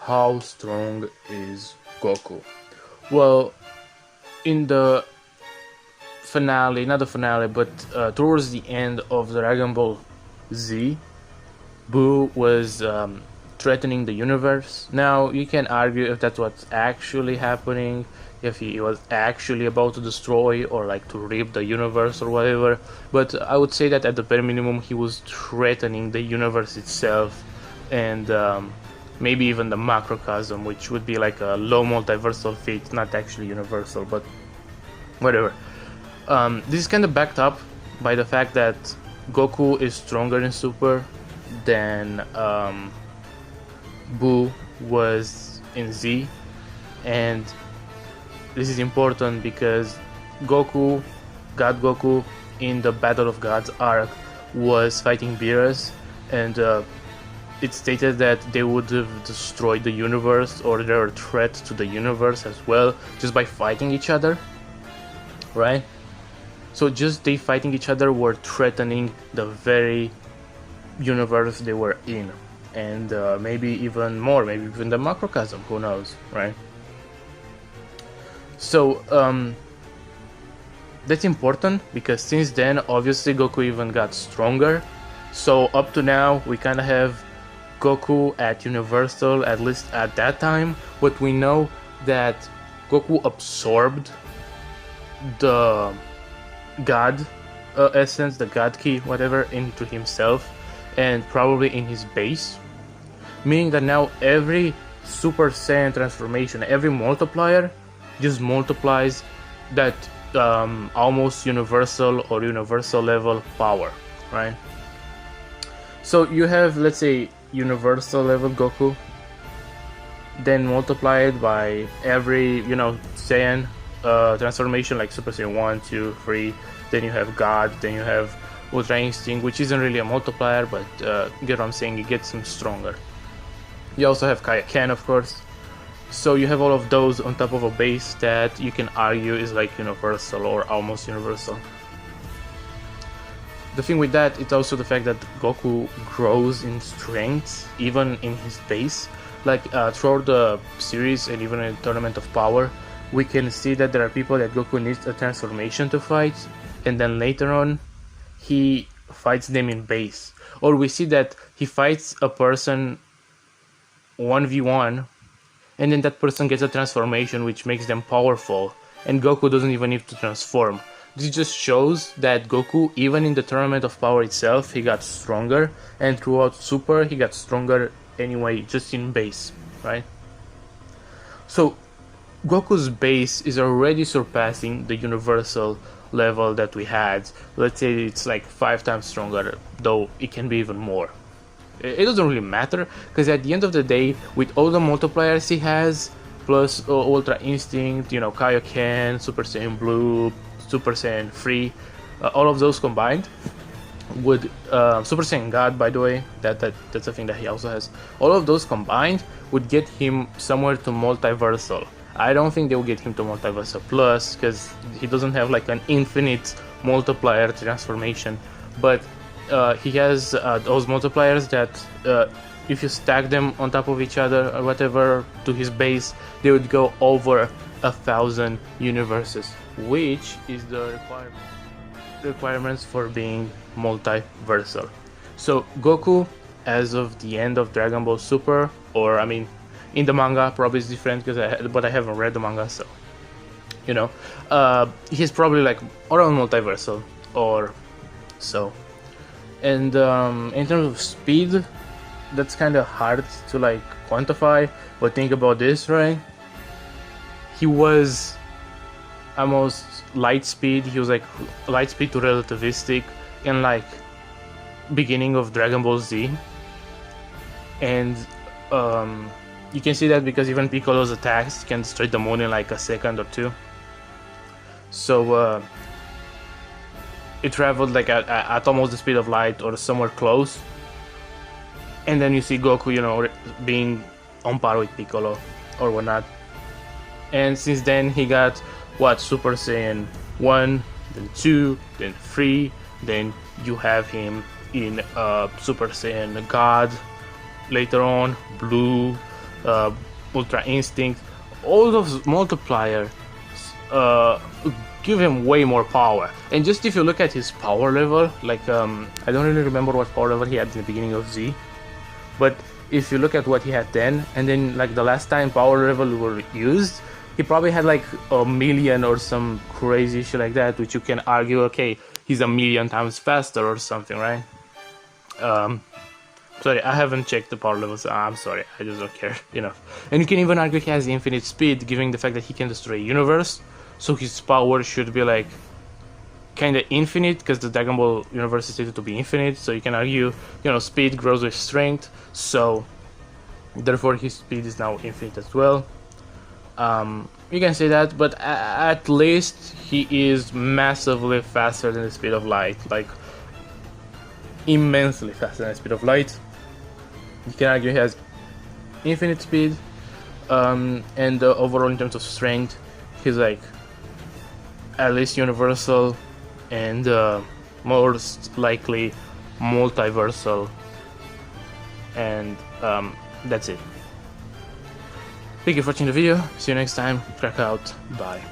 How strong is Goku? Well, in the finale, not the finale, but towards the end of Dragon Ball Z, Boo was threatening the universe. Now, you can argue if that's what's actually happening, if he was actually about to destroy or like to rip the universe or whatever, but I would say that at the bare minimum he was threatening the universe itself and maybe even the macrocosm, which would be like a low multiversal fate, not actually universal, but whatever. This is kind of backed up by the fact that Goku is stronger in Super than Boo was in Z, and this is important because Goku, God Goku, in the Battle of Gods arc was fighting Beerus, and it stated that they would have destroyed the universe or they're a threat to the universe as well just by fighting each other, right? So just they fighting each other were threatening the very universe they were in, and maybe even more, maybe even the macrocosm, who knows, right? So that's important because since then obviously Goku even got stronger. So up to now we kind of have Goku at Universal, at least at that time, but we know that Goku absorbed the God essence, the God Ki, whatever, into himself and probably in his base, meaning that now every Super Saiyan transformation, every multiplier just multiplies that almost universal or universal level power, right? So you have, let's say, universal level Goku, then multiply it by every, Saiyan transformation like Super Saiyan 1, 2, 3, then you have God, then you have Ultra Instinct, which isn't really a multiplier, but get what I'm saying, it gets him stronger. You also have Kaioken, of course. So you have all of those on top of a base that you can argue is like universal or almost universal. The thing with that, it's also the fact that Goku grows in strength even in his base. Like throughout the series and even in Tournament of Power, we can see that there are people that Goku needs a transformation to fight, and then later on he fights them in base. Or we see that he fights a person 1v1, and then that person gets a transformation which makes them powerful, and Goku doesn't even need to transform. This just shows that Goku, even in the Tournament of Power itself, he got stronger, and throughout Super he got stronger anyway, just in base, right? So Goku's base is already surpassing the universal level that we had. Let's say it's like 5 times stronger, though it can be even more. It doesn't really matter, because at the end of the day, with all the multipliers he has, plus Ultra Instinct, Kaioken, Super Saiyan Blue, Super Saiyan 3, all of those combined would Super Saiyan God, by the way, that's a thing that he also has. All of those combined would get him somewhere to multiversal. I don't think they will get him to multiversal plus, because he doesn't have like an infinite multiplier transformation, but he has those multipliers that if you stack them on top of each other or whatever to his base, they would go over 1,000 universes, which is the requirements for being multiversal. So Goku, as of the end of Dragon Ball Super, or I mean, in the manga probably is different but I haven't read the manga, so he's probably like around multiversal or so. And in terms of speed, that's kind of hard to like quantify, but think about this, right? He was almost light speed, he was like light speed to relativistic in like beginning of Dragon Ball Z, and you can see that because even Piccolo's attacks can destroy the moon in like a second or two. So it traveled like at almost the speed of light or somewhere close, and then you see Goku, being on par with Piccolo or whatnot. And since then he got Super Saiyan 1, then 2, then 3, then you have him in Super Saiyan God later on, Blue, Ultra Instinct, all those multipliers give him way more power. And just if you look at his power level, like I don't really remember what power level he had in the beginning of Z, but if you look at what he had then, and then like the last time power level were used, he probably had like 1,000,000 or some crazy shit like that, which you can argue, okay, he's 1,000,000 times faster or something, right? Sorry, I haven't checked the power levels. I'm sorry, I just don't care enough. And you can even argue he has infinite speed, given the fact that he can destroy a universe. So his power should be like kind of infinite, because the Dragon Ball universe is stated to be infinite. So you can argue, speed grows with strength. So therefore his speed is now infinite as well. You can say that, but at least he is massively faster than the speed of light, like immensely faster than the speed of light. You can argue he has infinite speed, and overall in terms of strength, he's like at least universal and most likely multiversal, and that's it. Thank you for watching the video. See you next time. Crack out. Bye.